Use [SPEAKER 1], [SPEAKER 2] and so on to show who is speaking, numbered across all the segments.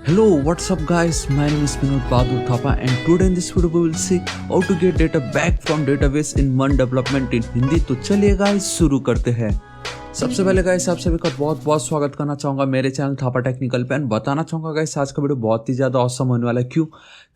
[SPEAKER 1] Hello, what's up guys? My name is Vinod Bahadur Thapa and today in this video we will see how to get data back from database in one development in Hindi। तो चलिए guys शुरू करते हैं। सबसे पहले guys आप सभी का बहुत बहुत स्वागत करना चाहूँगा मेरे चैनल थापा टेक्निकल पे। बताना चाहूँगा गाइस आज का वीडियो बहुत ही ज़्यादा ऑसम होने वाला है।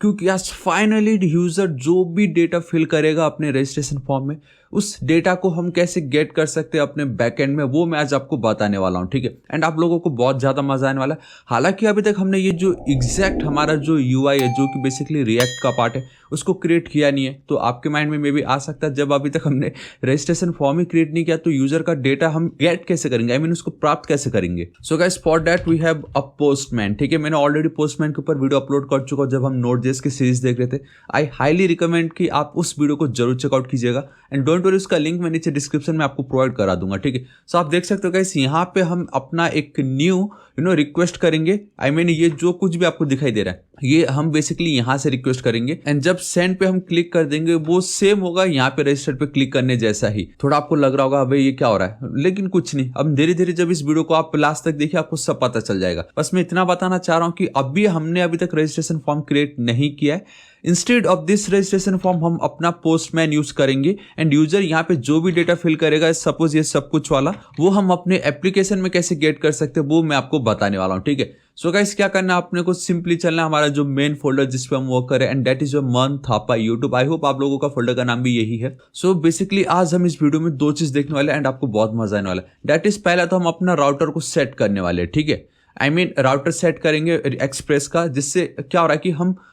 [SPEAKER 1] क्योंकि आज फाइनली यूज़र जो भी डेटा फिल करेगा अपने रजिस्ट्रेशन फॉर्म में उस डेटा को हम कैसे गेट कर सकते हैं अपने बैकएंड में, वो मैं आज आपको बताने वाला हूँ। ठीक है, एंड आप लोगों को बहुत ज़्यादा मजा आने वाला है। हालांकि अभी तक हमने ये जो एग्जैक्ट हमारा जो यूआई है जो कि बेसिकली रिएक्ट का पार्ट है उसको क्रिएट किया नहीं है। तो आपके माइंड में भी आ सकता है जब अभी तक हमने रजिस्ट्रेशन फॉर्म ही क्रिएट नहीं किया तो यूजर का डेटा हम गेट कैसे करेंगे, आई मीन उसको प्राप्त कैसे करेंगे। So guys for that we have a Postman. ठीक है, मैंने ऑलरेडी पोस्टमैन के ऊपर वीडियो अपलोड कर चुका हूँ जब हम नोड.जेएस की सीरीज देख रहे थे। आई हाईली रिकमेंड कि आप उस वीडियो को जरूर चेकआउट कीजिएगा एंड डोंट वरी उसका लिंक मैं नीचे डिस्क्रिप्शन में आपको प्रोवाइड करा दूंगा। ठीक है, सो आप देख सकते हो गाइस यहाँ पे हम अपना एक न्यू रिक्वेस्ट करेंगे। आई मीन ये जो कुछ भी आपको दिखाई दे रहा है ये हम बेसिकली यहाँ से रिक्वेस्ट करेंगे एंड जब सेंड पे हम क्लिक कर देंगे वो सेम होगा यहाँ पे रजिस्टर पे क्लिक करने जैसा ही। थोड़ा आपको लग रहा होगा अबे ये क्या हो रहा है, लेकिन कुछ नहीं। अब धीरे धीरे जब इस वीडियो को आप लास्ट तक देखिए आपको सब पता चल जाएगा। बस मैं इतना बताना चाह रहा हूँ कि हमने अभी तक रजिस्ट्रेशन फॉर्म क्रिएट नहीं किया है। Instead of this registration form हम अपना पोस्टमैन यूज करेंगे एंड यूजर यहाँ पे जो भी डेटा फिल करेगा सपोज ये सब कुछ वाला वो हम अपने एप्लीकेशन में कैसे गेट कर सकते हैं वो मैं आपको बताने वाला हूँ। ठीक है, सो गाइस क्या करना है अपने को सिंपली चलना है हमारा जो मेन फोल्डर जिस पे हम वर्क करें एंड दैट इज मन थापा यूट्यूब। आई होप आप लोगों का फोल्डर का नाम भी यही है। सो बेसिकली आज हम इस वीडियो में दो चीज देखने वाले हैं एंड आपको बहुत मजा आने वाला है। दैट इज पहला तो हम अपना राउटर को सेट करने वाले हैं। ठीक है, आई मीन राउटर सेट करेंगे एक्सप्रेस का, जिससे क्या हो रहा है कि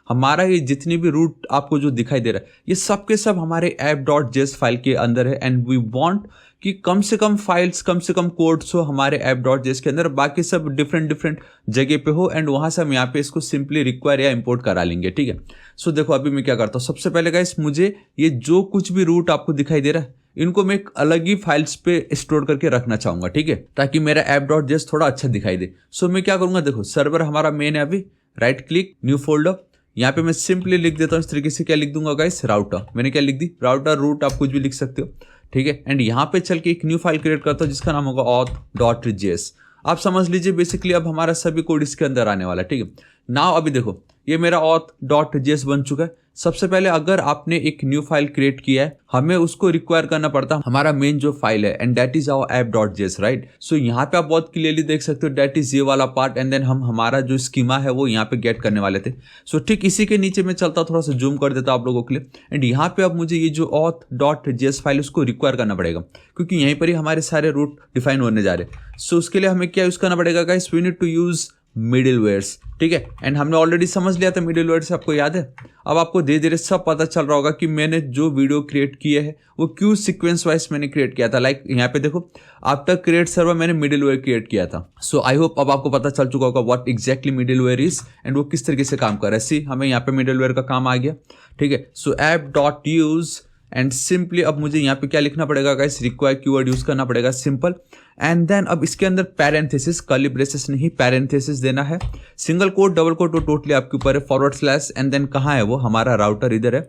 [SPEAKER 1] हमारा ये जितनी भी रूट आपको जो दिखाई दे रहा है ये सब के सब हमारे app.js फाइल के अंदर है एंड वी वांट कि कम से कम फाइल्स कम से कम कोड्स हो हमारे app.js के अंदर, बाकी सब डिफरेंट जगह पे हो एंड वहां से हम यहाँ पे इसको सिंपली रिक्वायर या इंपोर्ट करा लेंगे। ठीक है, सो देखो अभी मैं क्या करता हूँ। सबसे पहले गाइस मुझे ये जो कुछ भी रूट आपको दिखाई दे रहा है इनको मैं एक अलग ही फाइल्स पे स्टोर करके रखना चाहूंगा। ठीक है, ताकि मेरा app.js थोड़ा अच्छा दिखाई दे। सो मैं क्या करूंगा, देखो सर्वर हमारा मेन है, अभी राइट क्लिक न्यू फोल्डर, यहाँ पे मैं सिंपली लिख देता हूँ इस तरीके से। क्या लिख दूंगा गाइस, राउटर। मैंने क्या लिख दी, राउटर रूट, आप कुछ भी लिख सकते हो। ठीक है, एंड यहाँ पे चल के एक न्यू फाइल क्रिएट करता हूँ जिसका नाम होगा auth.js। आप समझ लीजिए बेसिकली अब हमारा सभी कोड इसके अंदर आने वाला है। ठीक है, नाउ अभी देखो ये मेरा auth.js बन चुका है। सबसे पहले अगर आपने एक न्यू फाइल क्रिएट किया है हमें उसको रिक्वायर करना पड़ता है हमारा मेन जो फाइल है and that is our app.js, right. So यहाँ पे आप बहुत क्लियरली देख सकते हो दैट इज ये वाला पार्ट एंड देन हम हमारा जो स्कीमा है वो यहाँ पे गेट करने वाले थे। सो ठीक इसी के नीचे मैं चलता थोड़ा सा जूम कर देता आप लोगों के लिए एंड यहाँ पे अब मुझे ये जो auth.js फाइल उसको रिक्वायर करना पड़ेगा क्योंकि यहीं पर ही हमारे सारे रूट डिफाइन होने जा रहे हैं। सो उसके लिए हमें क्या यूज करना पड़ेगा guys, we need to use middlewares. ठीक है, एंड हमने ऑलरेडी समझ लिया था मिडिलवेयर से, आपको याद है। अब आपको धीरे धीरे सब पता चल रहा होगा कि मैंने जो वीडियो क्रिएट किए है वो क्यों सीक्वेंस वाइज मैंने क्रिएट किया था। लाइक यहाँ पे देखो आफ्टर क्रिएट सर्वर मैंने मिडिलवेयर क्रिएट किया था। सो आई होप अब आपको पता चल चुका होगा what exactly middleware is and वो किस तरीके से काम कर रहा है। सी हमें यहाँ पे मिडिलवेयर का काम आ गया। ठीक है, सो app.use एंड सिंपली अब मुझे यहाँ पे क्या लिखना पड़ेगा गाइस, रिक्वायर कीवर्ड यूज करना पड़ेगा सिंपल एंड देन अब इसके अंदर पैरेंथेसिस, कर्ली ब्रेसेस नहीं पैरेंथेसिस देना है। सिंगल कोट डबल कोट तो टोटली आपके ऊपर है, फॉरवर्ड स्लैश एंड देन कहाँ है वो हमारा राउटर इधर है,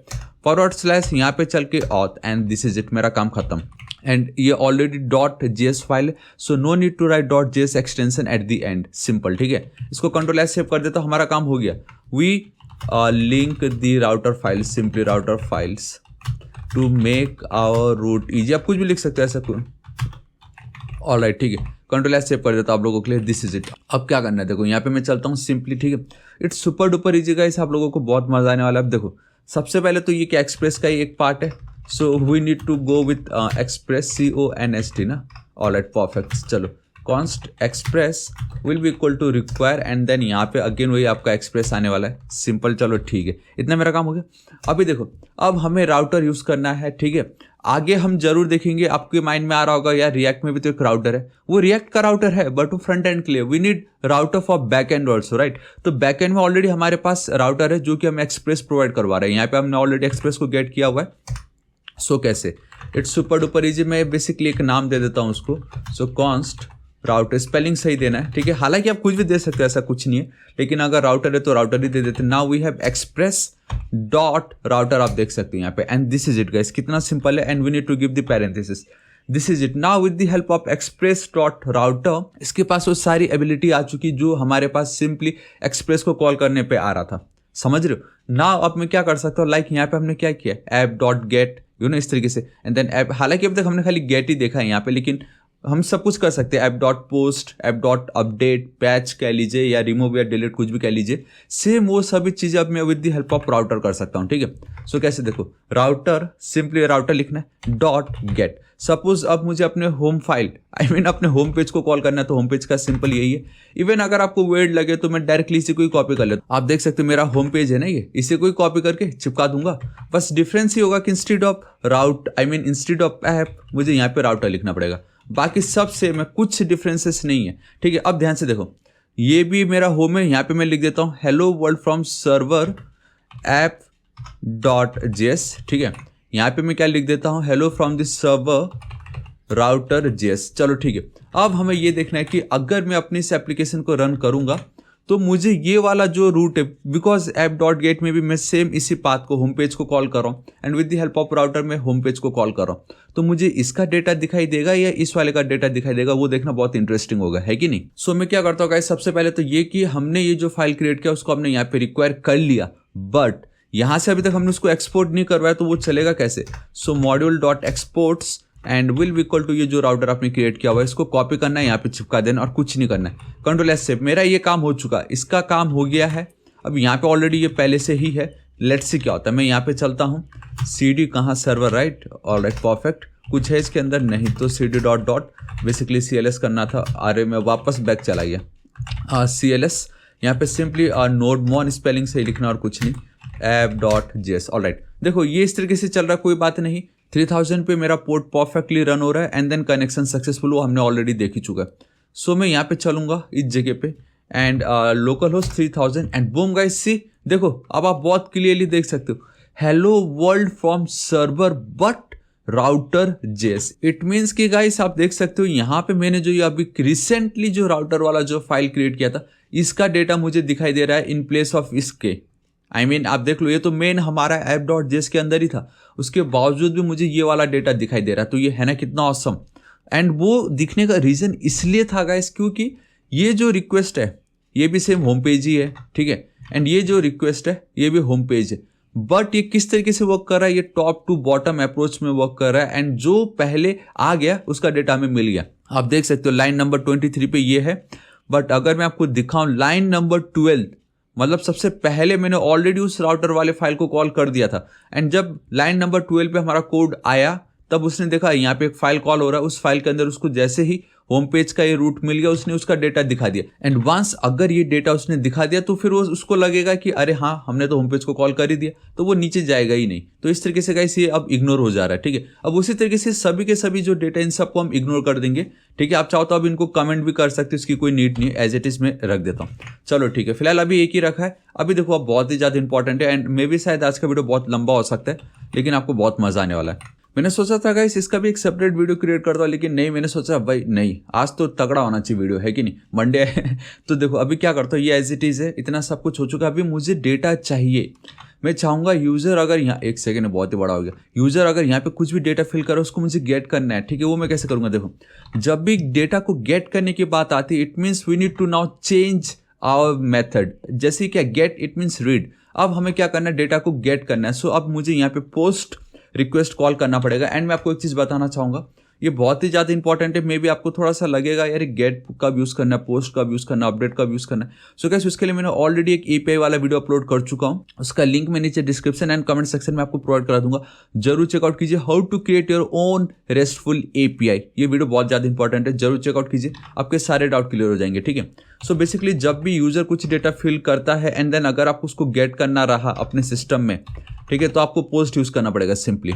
[SPEAKER 1] फॉरवर्ड स्लैश यहाँ पे चल के auth and this is it, मेरा काम खत्म। एंड ये ऑलरेडी .js फाइल है so no need to write .js extension at the end, simple. ठीक है, इसको कंट्रोल एस सेव कर देता हूँ, हमारा काम हो गया। We link the router file, simply router files to make our route easy, आप कुछ भी लिख सकते हैं ऐसा कुछ। ऑलराइट, ठीक है, कंट्रोल एस सेव कर देता हूँ आप लोगों के लिए। This is it. अब क्या करना है देखो यहाँ पे मैं चलता हूँ सिंपली। ठीक है, it's super duper easy guys, आप लोगों को बहुत मजा आने वाला है। अब देखो सबसे पहले तो ये क्या एक्सप्रेस का ही एक पार्ट है। So we need to go with Express CONST ना। ऑलराइट परफेक्ट, चलो const Express will be equal to require and then यहाँ पे अगेन वही आपका एक्सप्रेस आने वाला है, सिंपल। चलो ठीक है, इतना मेरा काम हो गया। अभी देखो अब हमें राउटर यूज करना है। ठीक है, आगे हम जरूर देखेंगे, आपके माइंड में आ रहा होगा यार रिएक्ट में भी तो एक राउटर है, वो रिएक्ट का राउटर है बट वो फ्रंट एंड के लिए we need router for back end also, right. तो बैक एंड में ऑलरेडी हमारे पास राउटर है जो कि हम एक्सप्रेस प्रोवाइड करवा रहे हैं। यहाँ पे हमने ऑलरेडी एक्सप्रेस को गेट किया हुआ है। सो कैसे, इट्स सुपर डुपर इजी। मैं बेसिकली एक नाम दे देता हूँ उसको। सो कॉन्स्ट राउटर, स्पेलिंग सही देना है। ठीक है, हालांकि आप कुछ भी दे सकते हो, ऐसा कुछ नहीं है, लेकिन अगर राउटर है तो राउटर ही दे देते हैं। Now we have Express dot router, आप देख सकते हैं यहाँ पे and this is it guys, कितना सिंपल है and we need to give the parenthesis. This is it. Now with the help of Express dot router, इसके पास वो सारी एबिलिटी आ चुकी जो हमारे पास सिंपली एक्सप्रेस को कॉल करने पे आ रहा था। समझ रहे हो ना? अब मैं क्या कर सकता हूँ, लाइक यहाँ पे हमने क्या किया, ऐप डॉट गेट, इस तरीके से, एंड देन ऐप। हालांकि अब तक हमने खाली गेट ही देखा है यहाँ पे, लेकिन हम सब कुछ कर सकते हैं। App dot post, app dot update, patch कह लीजिए, या रिमूव या डिलीट, कुछ भी कह लीजिए। सेम वो सभी चीज़ें अब मैं with the help of router कर सकता हूँ। ठीक है, सो कैसे, देखो राउटर, सिंपली राउटर लिखना है डॉट गेट। सपोज अब मुझे अपने होम फाइल, अपने होम पेज को कॉल करना है, तो होम पेज का सिंपल यही है। इवन अगर आपको वर्ड लगे तो मैं डायरेक्टली इसे कोई कॉपी कर लेता हूँ। आप देख सकते हो मेरा होम पेज है ना, ये इसे कोई कॉपी करके चिपका दूंगा। बस डिफरेंस ही होगा कि instead of instead of app मुझे यहाँ पे राउटर लिखना पड़ेगा। बाकी सब सेम है, कुछ डिफरेंसेस नहीं है। ठीक है, अब ध्यान से देखो, ये भी मेरा होम है, यहाँ पे मैं लिख देता हूँ hello world from server app dot JS. ठीक है, यहाँ पे मैं क्या लिख देता हूँ, hello from this server router JS. चलो ठीक है, अब हमें ये देखना है कि अगर मैं अपनी इस एप्लीकेशन को रन करूंगा तो मुझे ये वाला जो रूट है, बिकॉज ऐप डॉट गेट में भी मैं सेम इसी पाथ को, होम पेज को कॉल कर रहा हूँ, and with the help of router मैं होम पेज को कॉल कर रहा हूँ, तो मुझे इसका डेटा दिखाई देगा या इस वाले का डेटा दिखाई देगा, वो देखना बहुत इंटरेस्टिंग होगा, है कि नहीं? सो मैं क्या करता हूँ गाइस, सबसे पहले तो ये कि हमने ये जो फाइल क्रिएट किया उसको हमने यहाँ पे रिक्वायर कर लिया, बट यहाँ से अभी तक हमने उसको एक्सपोर्ट नहीं करवाया, तो वो चलेगा कैसे? So module dot exports and will be equal to ये जो राउटर आपने क्रिएट किया हुआ है, इसको कॉपी करना है, यहाँ पे चिपका देना और कुछ नहीं करना है। कंट्रोल एस से मेरा ये काम हो चुका, इसका काम हो गया है। अब यहाँ पे ऑलरेडी ये पहले से ही है, लेट्स सी क्या होता है। मैं यहाँ पे चलता हूँ, cd कहाँ सर्वर, राइट, ऑलराइट परफेक्ट। कुछ है इसके अंदर नहीं, तो cd dot dot basically cls करना था। अरे मैं वापस बैक चला गया, cls यहाँ पे सिंपली नोड मॉन स्पेलिंग से ही लिखना और कुछ नहीं, ऐप डॉट जेएस। ऑलराइट, देखो ये इस तरीके से चल रहा है, कोई बात नहीं। 3000 पे मेरा पोर्ट परफेक्टली रन हो रहा है, एंड देन कनेक्शन सक्सेसफुल, वो हमने ऑलरेडी देख ही चुका है। सो मैं यहाँ पे चलूंगा इस जगह पे, and local host 3000, and boom guys, see देखो अब आप बहुत क्लियरली देख सकते हो, hello world from server but router JS. It means कि गाइस आप देख सकते हो यहाँ पे मैंने जो ये अभी रिसेंटली जो राउटर वाला जो फाइल क्रिएट किया था, इसका डेटा मुझे दिखाई दे रहा है इन प्लेस ऑफ इसके। आप देख लो, ये तो मेन हमारा ऐप डॉट जेएस के अंदर ही था, उसके बावजूद भी मुझे ये वाला डेटा दिखाई दे रहा है, तो ये है ना कितना ऑसम। एंड वो दिखने का रीज़न इसलिए था गाइस, क्योंकि ये जो रिक्वेस्ट है ये भी सेम होम पेज ही है, ठीक है, एंड ये जो रिक्वेस्ट है ये भी होम पेज है, बट ये किस तरीके से वर्क कर रहा है, ये टॉप टू बॉटम अप्रोच में वर्क कर रहा है, एंड जो पहले आ गया उसका डेटा हमें मिल गया। आप देख सकते हो लाइन नंबर 23 पे ये है, बट अगर मैं आपको दिखाऊं लाइन नंबर 12, मतलब सबसे पहले मैंने ऑलरेडी उस राउटर वाले फाइल को कॉल कर दिया था, एंड जब लाइन नंबर 12 पे हमारा कोड आया तब उसने देखा यहाँ पे एक फाइल कॉल हो रहा है, उस फाइल के अंदर उसको जैसे ही होम पेज का ये रूट मिल गया, उसने उसका डेटा दिखा दिया। एंड वंस अगर ये डेटा उसने दिखा दिया तो फिर वो उसको लगेगा कि अरे हाँ हमने तो होम पेज को कॉल कर ही दिया, तो वो नीचे जाएगा ही नहीं। तो इस तरीके से गाइस ये अब इग्नोर हो जा रहा है, ठीक है। अब उसी तरीके से सभी के सभी जो डेटा इन सबको हम इग्नोर कर देंगे, ठीक है। आप चाहो तो अब इनको कमेंट भी कर सकते हो, इसकी कोई नीड नहीं है, एज इट इज में रख देता हूँ। चलो ठीक है, फिलहाल अभी एक ही रखा है। अभी देखो अब बहुत ही ज़्यादा इंपॉर्टेंट है, एंड मे भी शायद आज का वीडियो बहुत लंबा हो सकता है, लेकिन आपको बहुत मजा आने वाला है। मैंने सोचा था गाइस इसका भी एक सेपरेट वीडियो क्रिएट करता हूँ, लेकिन नहीं, मैंने सोचा भाई नहीं, आज तो तगड़ा होना चाहिए वीडियो, है कि नहीं, मंडे है। तो देखो अभी क्या करता हूँ, ये एज इट इज है, इतना सब कुछ हो चुका है, अभी मुझे डेटा चाहिए। मैं चाहूंगा यूजर अगर यहाँ, एक सेकेंड बहुत ही बड़ा हो गया, यूजर अगर यहाँ पे कुछ भी डेटा फिल करो उसको मुझे गेट करना है, ठीक है। वो मैं कैसे करूंगा, देखो जब भी डेटा को गेट करने की बात आती है, it means we need to now change our method. जैसे क्या गेट, इट मीन्स रीड। अब हमें क्या करना है, डेटा को गेट करना है। सो अब मुझे यहाँ पे पोस्ट रिक्वेस्ट कॉल करना पड़ेगा। एंड मैं आपको एक चीज़ बताना चाहूँगा, ये बहुत ही ज़्यादा इंपॉर्टेंट है। मे भी आपको थोड़ा सा लगेगा यार गेट कब यूज़ करना है, पोस्ट कब यूज़ करना है, अपडेट कब यूज़ करना है। सो गाइस उसके लिए मैंने ऑलरेडी एक एपीआई वाला वीडियो अपलोड कर चुका हूँ, उसका लिंक मैं नीचे डिस्क्रिप्शन एंड कमेंट सेक्शन में आपको प्रोवाइड करा दूंगा, जरूर चेकआउट कीजिए। How to create your own RESTful API, ये वीडियो बहुत ज़्यादा इंपॉर्टेंट है, जरूर चेकआउट कीजिए, आपके सारे डाउट क्लियर हो जाएंगे, ठीक है। सो बेसिकली जब भी यूजर कुछ डेटा फिल करता है एंड देन अगर आप उसको गेट करना रहा अपने सिस्टम में, ठीक है, तो आपको पोस्ट यूज़ करना पड़ेगा सिंपली।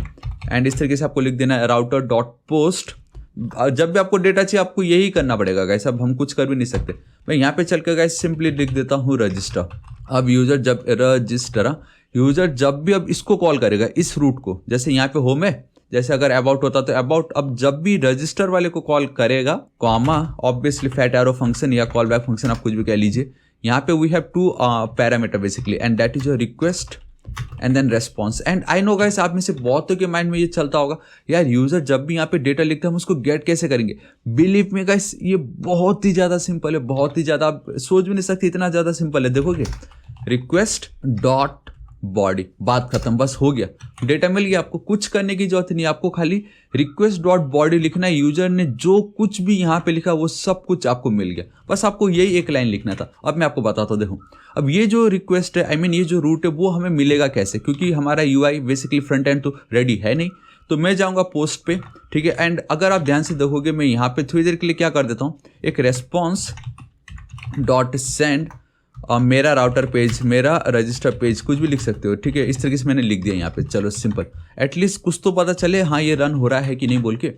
[SPEAKER 1] एंड इस तरीके से आपको लिख देना है राउटर डॉट पोस्ट। जब भी आपको डेटा चाहिए आपको यही करना पड़ेगा गाइस, अब हम कुछ कर भी नहीं सकते। मैं यहाँ पे चल के गाइस सिंपली लिख देता हूँ रजिस्टर। अब यूजर जब भी अब इसको कॉल करेगा इस रूट को, जैसे यहाँ पे होम है, जैसे अगर अबाउट होता तो अबाउट, अब जब भी रजिस्टर वाले को कॉल करेगा, comma obviously fat arrow function या कॉल बैक फंक्शन आप कुछ भी कह लीजिए। यहाँ पे we have two parameter basically, and that is your request and then response. And I know guys, आप में से बहुतों के माइंड में ये चलता होगा, यार यूजर जब भी यहाँ पे डेटा लिखते हैं हम उसको गेट कैसे करेंगे। बिलीव मी गाइस, ये बहुत ही ज़्यादा सिंपल है, बहुत ही ज़्यादा, आप सोच भी नहीं सकते इतना ज़्यादा सिंपल है। देखोगे रिक्वेस्ट डॉट बॉडी, बात खत्म, बस हो गया, डेटा मिल गया। आपको कुछ करने की जरूरत नहीं, आपको खाली रिक्वेस्ट डॉट बॉडी लिखना है। यूजर ने जो कुछ भी यहाँ पे लिखा वो सब कुछ आपको मिल गया, बस आपको यही एक लाइन लिखना था। अब मैं आपको बताता हूँ, देखो अब ये जो रिक्वेस्ट है, आई मीन ये जो रूट है वो हमें मिलेगा कैसे, क्योंकि हमारा यूआई बेसिकली फ्रंट एंड तो रेडी है नहीं। तो मैं जाऊँगा पोस्ट पे, ठीक है। एंड अगर आप ध्यान से देखोगे, मैं यहाँ पे थोड़ी देर के लिए क्या कर देता हूँ, एक रेस्पॉन्स डॉट सेंड मेरा राउटर पेज, मेरा रजिस्टर पेज, कुछ भी लिख सकते हो, ठीक है। इस तरीके से मैंने लिख दिया यहाँ पे, चलो सिंपल, एटलीस्ट कुछ तो पता चले हाँ ये रन हो रहा है कि नहीं बोल के।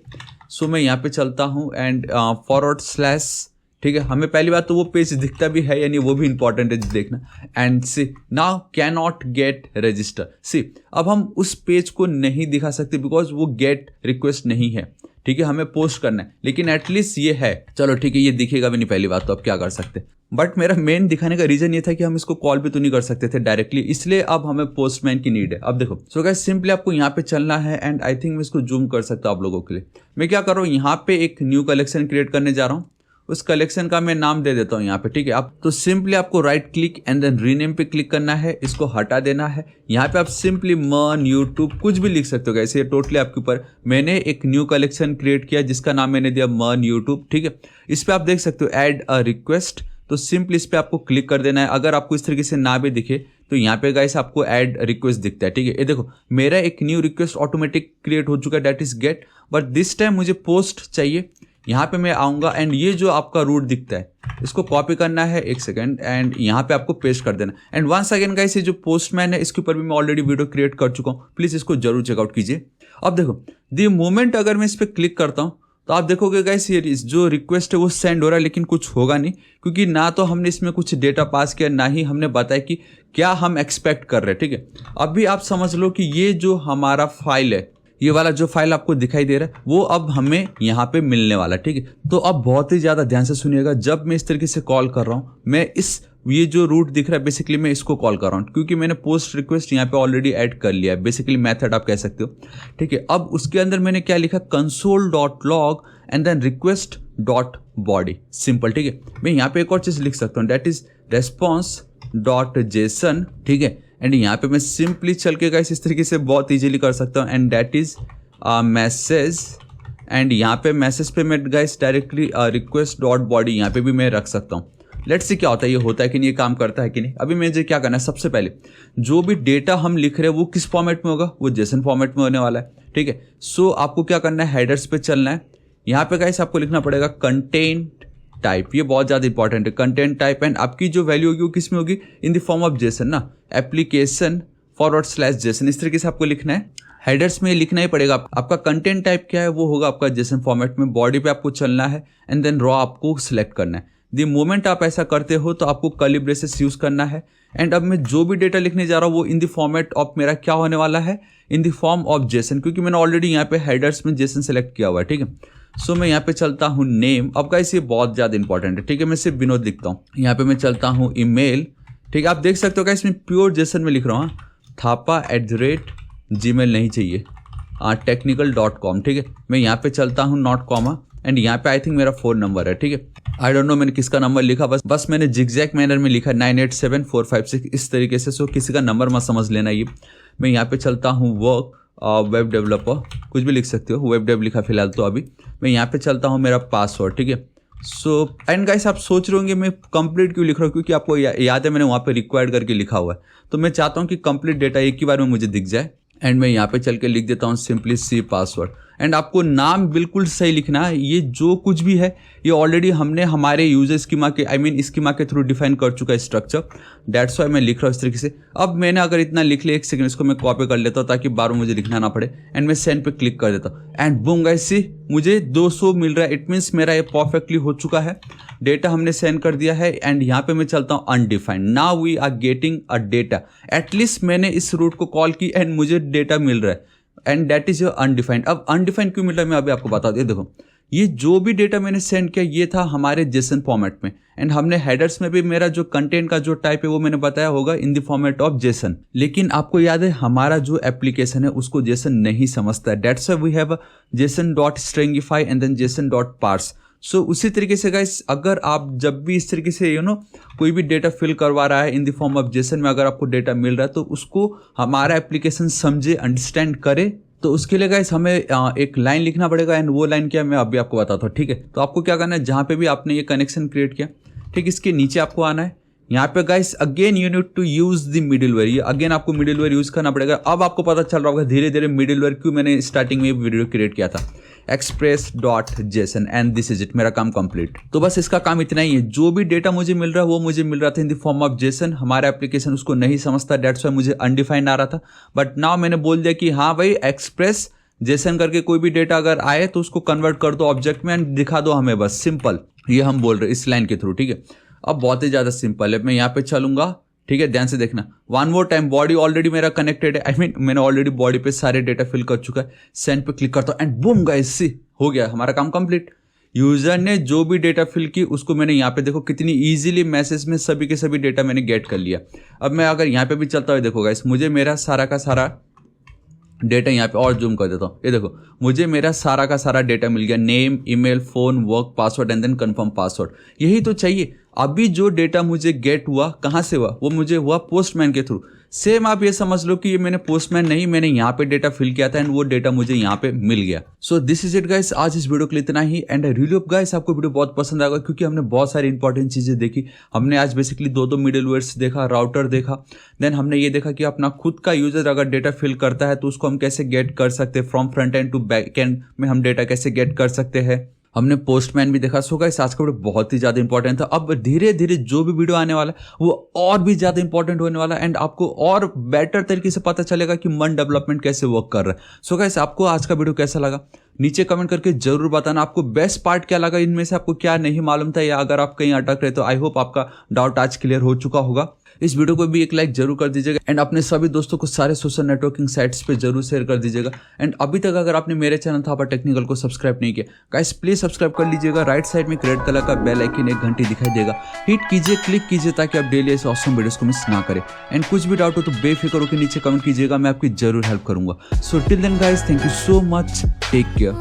[SPEAKER 1] सो मैं यहाँ पे चलता हूँ एंड फॉरवर्ड स्लैश, ठीक है। हमें पहली बात तो वो पेज दिखता भी है या नहीं वो भी इंपॉर्टेंट है देखना। And see now can not get register, see अब हम उस पेज को नहीं दिखा सकते बिकॉज वो गेट रिक्वेस्ट नहीं है, ठीक है। हमें पोस्ट करना है, लेकिन एटलीस्ट ये है, चलो ठीक है, ये दिखेगा भी नहीं पहली बात तो अब क्या कर सकते। बट मेरा मेन दिखाने का रीजन ये था कि हम इसको कॉल भी तो नहीं कर सकते थे डायरेक्टली, इसलिए अब हमें पोस्टमैन की नीड है। अब देखो, सो गाइस सिंपली आपको यहाँ पे चलना है एंड आई थिंक मैं इसको जूम कर सकता हूँ आप लोगों के लिए। मैं क्या कर रहा हूँ, यहाँ पे एक न्यू कलेक्शन क्रिएट करने जा रहा हूँ, उस कलेक्शन का मैं नाम दे देता हूँ यहाँ पे, ठीक है। आप तो सिंपली आपको right click and then rename पे क्लिक करना है, इसको हटा देना है। यहाँ पे आप सिंपली मन यूट्यूब कुछ भी लिख सकते हो, ऐसे ये टोटली आपके ऊपर। मैंने एक न्यू कलेक्शन क्रिएट किया जिसका नाम मैंने दिया मन यूट्यूब, ठीक है। इस पर आप देख सकते हो ऐड अ रिक्वेस्ट, तो सिंपली इस पर आपको क्लिक कर देना है। अगर आपको इस तरीके से ना भी दिखे तो यहाँ पे गाइस आपको ऐड रिक्वेस्ट दिखता है, ठीक है। ये देखो मेरा एक न्यू रिक्वेस्ट ऑटोमेटिक क्रिएट हो चुका है, that is get, but this time मुझे पोस्ट चाहिए। यहाँ पे मैं आऊँगा एंड ये जो आपका रूट दिखता है इसको कॉपी करना है, एक सेकंड, एंड यहाँ पे आपको पेस्ट कर देना। एंड वंस अगेन गाइस, ये जो पोस्टमैन है इसके ऊपर भी मैं ऑलरेडी वीडियो क्रिएट कर चुका हूँ, प्लीज़ इसको जरूर चेकआउट कीजिए। अब देखो द मोमेंट अगर मैं इस पर क्लिक करता हूँ तो आप देखोगे गाइस ये जो रिक्वेस्ट है वो सेंड हो रहा है, लेकिन कुछ होगा नहीं, क्योंकि ना तो हमने इसमें कुछ डेटा पास किया, ना ही हमने बताया कि क्या हम एक्सपेक्ट कर रहे हैं, ठीक है। अभी आप समझ लो कि ये जो हमारा फाइल है, ये वाला जो फाइल आपको दिखाई दे रहा है वो अब हमें यहाँ पे मिलने वाला, ठीक है। तो अब बहुत ही ज़्यादा ध्यान से सुनिएगा, जब मैं इस तरीके से कॉल कर रहा हूँ, मैं ये जो रूट दिख रहा है बेसिकली मैं इसको कॉल कर रहा हूँ, क्योंकि मैंने पोस्ट रिक्वेस्ट यहाँ पे ऑलरेडी ऐड कर लिया है, बेसिकली मेथड आप कह सकते हो, ठीक है। अब उसके अंदर मैंने क्या लिखा, console dot log and then request dot body, simple, ठीक है। मैं यहाँ पे एक और चीज़ लिख सकता हूँ, that is response dot JSON, ठीक है। एंड यहाँ पे मैं सिंपली चल के गाइस इस तरीके से बहुत इजीली कर सकता हूँ, and that is message, and यहाँ पे मैसेज पे मैं guys directly request dot body यहाँ पे भी मैं रख सकता हूँ। लेट्स सी क्या होता है, ये होता है कि नहीं, ये काम करता है कि नहीं। अभी मुझे क्या करना है, सबसे पहले जो भी डेटा हम लिख रहे हैं वो किस फॉर्मेट में होगा, वो जेसन फॉर्मेट में होने वाला है, ठीक है। सो आपको क्या करना है, हेडर्स पे चलना है। यहाँ पे गाइस आपको लिखना पड़ेगा कंटेंट टाइप, ये बहुत ज़्यादा इंपॉर्टेंट है, कंटेंट टाइप, एंड आपकी जो वैल्यू होगी वो किस में होगी, in the form of Jason ना, एप्लीकेशन फॉरवर्ड स्लैश जेसन, इस तरीके से आपको लिखना है। हेडर्स में लिखना ही पड़ेगा। आपका कंटेंट टाइप क्या है, वो होगा आपका जेसन फॉर्मेट में। बॉडी पे आपको चलना है एंड देन रॉ आपको सिलेक्ट करना है। द मोमेंट आप ऐसा करते हो तो आपको कर्ली ब्रेसेस यूज करना है। एंड अब मैं जो भी डेटा लिखने जा रहा हूँ वो इन द फॉर्मेट ऑफ मेरा क्या होने वाला है, in the form of Jason, क्योंकि मैंने ऑलरेडी यहाँ पे हेडर्स में जेसन सेलेक्ट किया हुआ है, ठीक है। सो मैं यहाँ पे चलता हूँ नेम, अब गाइस ये बहुत ज़्यादा इंपॉर्टेंट है, ठीक है। मैं सिर्फ विनोद लिखता हूँ, यहाँ पे मैं चलता हूँ ईमेल, ठीक है। आप देख सकते हो गाइस मैं प्योर जेसन में लिख रहा हूँ, thapa@gmail नहीं चाहिए, technical.com, ठीक है। मैं यहाँ पे चलता हूँ नॉट कॉमा, एंड यहाँ पे आई थिंक मेरा फ़ोन नंबर है, ठीक है। आई डोंट नो मैंने किसका नंबर लिखा, बस मैंने जिगजैग मैनर में लिखा 987456 इस तरीके से। सो किसी का नंबर मत समझ लेना ये। मैं यहाँ पे चलता हूँ वर्क वेब डेवलपर, कुछ भी लिख सकते हो, वेब डेव लिखा फिलहाल तो अभी। मैं यहाँ पे चलता हूँ मेरा पासवर्ड, ठीक है। सो एंड गाइस आप सोच रहे होंगे मैं कंप्लीट क्यों लिख रहा हूँ, क्योंकि आपको याद है मैंने वहाँ पे रिक्वायर्ड करके लिखा हुआ है, तो मैं चाहता हूँ कि कंप्लीट डेटा एक ही बार में मुझे दिख जाए। एंड मैं यहाँ पे चल के लिख देता हूँ सिंपली सी पासवर्ड। एंड आपको नाम बिल्कुल सही लिखना है, ये जो कुछ भी है ये ऑलरेडी हमने हमारे यूजर स्कीमा के स्कीमा के थ्रू डिफाइन कर चुका है स्ट्रक्चर, दैट्स वाई मैं लिख रहा हूँ इस तरीके से। अब मैंने अगर इतना लिख लिया, एक सेकंड इसको मैं कॉपी कर लेता हूँ ताकि बार मुझे लिखना ना पड़े, एंड मैं सेंड पे क्लिक कर देता हूँ एंड बूम गाइस सी मुझे 200 मिल रहा है। इट मीन्स मेरा ये परफेक्टली हो चुका है, डेटा हमने सेंड कर दिया है। एंड यहाँ पे मैं चलता हूँ undefined, now we are getting a data, at least मैंने इस रूट को कॉल की एंड मुझे डेटा मिल रहा है, and that is your undefined. अब अनडिफाइंड क्यों मिल रहा है मैं अभी आपको बता दूं। देखो ये जो भी डेटा मैंने सेंड किया ये था हमारे जेसन फॉर्मेट में, एंड हमने हेडर्स में भी मेरा जो कंटेंट का जो टाइप है वो मैंने बताया होगा in the format of Jason. लेकिन आपको याद है हमारा जो एप्लीकेशन है उसको जेसन नहीं समझता है, that's why we have JSON dot stringify and then JSON dot parse. So उसी तरीके से गाइस अगर आप जब भी इस तरीके से कोई भी डेटा फिल करवा रहा है in the form of Jason में, अगर आपको डेटा मिल रहा है तो उसको हमारा एप्लीकेशन समझे, अंडरस्टैंड करे, तो उसके लिए गाइस हमें एक लाइन लिखना पड़ेगा, एंड वो लाइन क्या मैं अभी आपको बताता हूँ। ठीक है, तो आपको क्या करना है, जहाँ पे भी आपने ये कनेक्शन क्रिएट किया, ठीक, इसके नीचे आपको आना है। यहाँ पे guys again you need to use the middleware, ये अगेन आपको मिडिलवेयर यूज करना पड़ेगा। अब आपको पता चल रहा होगा धीरे धीरे मिडिलवेयर क्यों मैंने स्टार्टिंग में वीडियो क्रिएट किया था, express.json and this is it, मेरा काम कंप्लीट। तो बस इसका काम इतना ही है, जो भी डेटा मुझे मिल रहा है वो मुझे मिल रहा था in the form of Jason, हमारा एप्लीकेशन उसको नहीं समझता, दैट्स व्हाई मुझे अनडिफाइंड आ रहा था। बट नाउ मैंने बोल दिया कि हाँ भाई एक्सप्रेस जेसन करके कोई भी डेटा अगर आए तो उसको कन्वर्ट कर दो ऑब्जेक्ट में एंड दिखा दो हमें, बस सिंपल, ये हम बोल रहे हैं इस लाइन के थ्रू। ठीक है, अब बहुत ही ज़्यादा सिंपल है, मैं यहाँ पे चलूंगा, ठीक है, ध्यान से देखना। One more time, body already मेरा कनेक्टेड है, मैंने ऑलरेडी बॉडी पे सारे डेटा फिल कर चुका है, सेंड पे क्लिक करता हूँ एंड बूम गाइस, सी हो गया हमारा काम कंप्लीट। यूजर ने जो भी डेटा फिल की उसको मैंने यहाँ पे देखो कितनी इजीली मैसेज में सभी के सभी डेटा मैंने गेट कर लिया। अब मैं अगर यहाँ पे भी चलता हुआ देखो गाइस, मुझे मेरा सारा का सारा डेटा यहाँ पे और जूम कर देता हूँ, ये देखो मुझे मेरा सारा का सारा डेटा मिल गया, name, email, phone, work, password and then confirm password. यही तो चाहिए। अभी जो डेटा मुझे गेट हुआ कहाँ से हुआ, वो मुझे हुआ पोस्टमैन के थ्रू। सेम आप ये समझ लो कि ये मैंने पोस्टमैन नहीं, मैंने यहाँ पे डेटा फिल किया था एंड वो डेटा मुझे यहाँ पे मिल गया। So this is it guys, आज इस वीडियो के लिए इतना ही, and I really hope guys आपको वीडियो बहुत पसंद आएगा क्योंकि हमने बहुत सारी इंपॉर्टेंट चीजें देखी। हमने आज बेसिकली दो मिडलवेयर्स देखा, राउटर देखा, देन हमने ये देखा कि अपना खुद का यूजर अगर डेटा फिल करता है तो उसको हम कैसे गेट कर सकते हैं, from front end to back end में हम डेटा कैसे गेट कर सकते हैं। हमने पोस्टमैन भी देखा। सो गाइस आज का वीडियो बहुत ही ज़्यादा इंपॉर्टेंट था। अब धीरे धीरे जो भी वीडियो आने वाला है वो और भी ज़्यादा इंपॉर्टेंट होने वाला है एंड आपको और बेटर तरीके से पता चलेगा कि मन डेवलपमेंट कैसे वर्क कर रहा है। सो गाइस आपको आज का वीडियो कैसा लगा नीचे कमेंट करके जरूर बताना। आपको बेस्ट पार्ट क्या लगा, इनमें से आपको क्या नहीं मालूम था, या अगर आप कहीं अटक रहे तो आई होप आपका डाउट आज क्लियर हो चुका होगा। इस वीडियो को भी एक लाइक जरूर कर दीजिएगा एंड अपने सभी दोस्तों को सारे सोशल नेटवर्किंग साइट्स पे जरूर शेयर कर दीजिएगा। एंड अभी तक अगर आपने मेरे चैनल था पर टेक्निकल को सब्सक्राइब नहीं किया, गाइस प्लीज सब्सक्राइब कर लीजिएगा। राइट साइड में रेड कलर का बेल आइकन एक घंटी दिखाई देगा, हिट कीजिए, क्लिक कीजिए ताकि आप डेली ऐसे ऑसम वीडियोस को मिस ना करें। एंड कुछ भी डाउट हो तो बेफिक्र होकर नीचे कमेंट कीजिएगा, मैं आपकी जरूर हेल्प करूंगा। So till then guys, thank you so much, take care.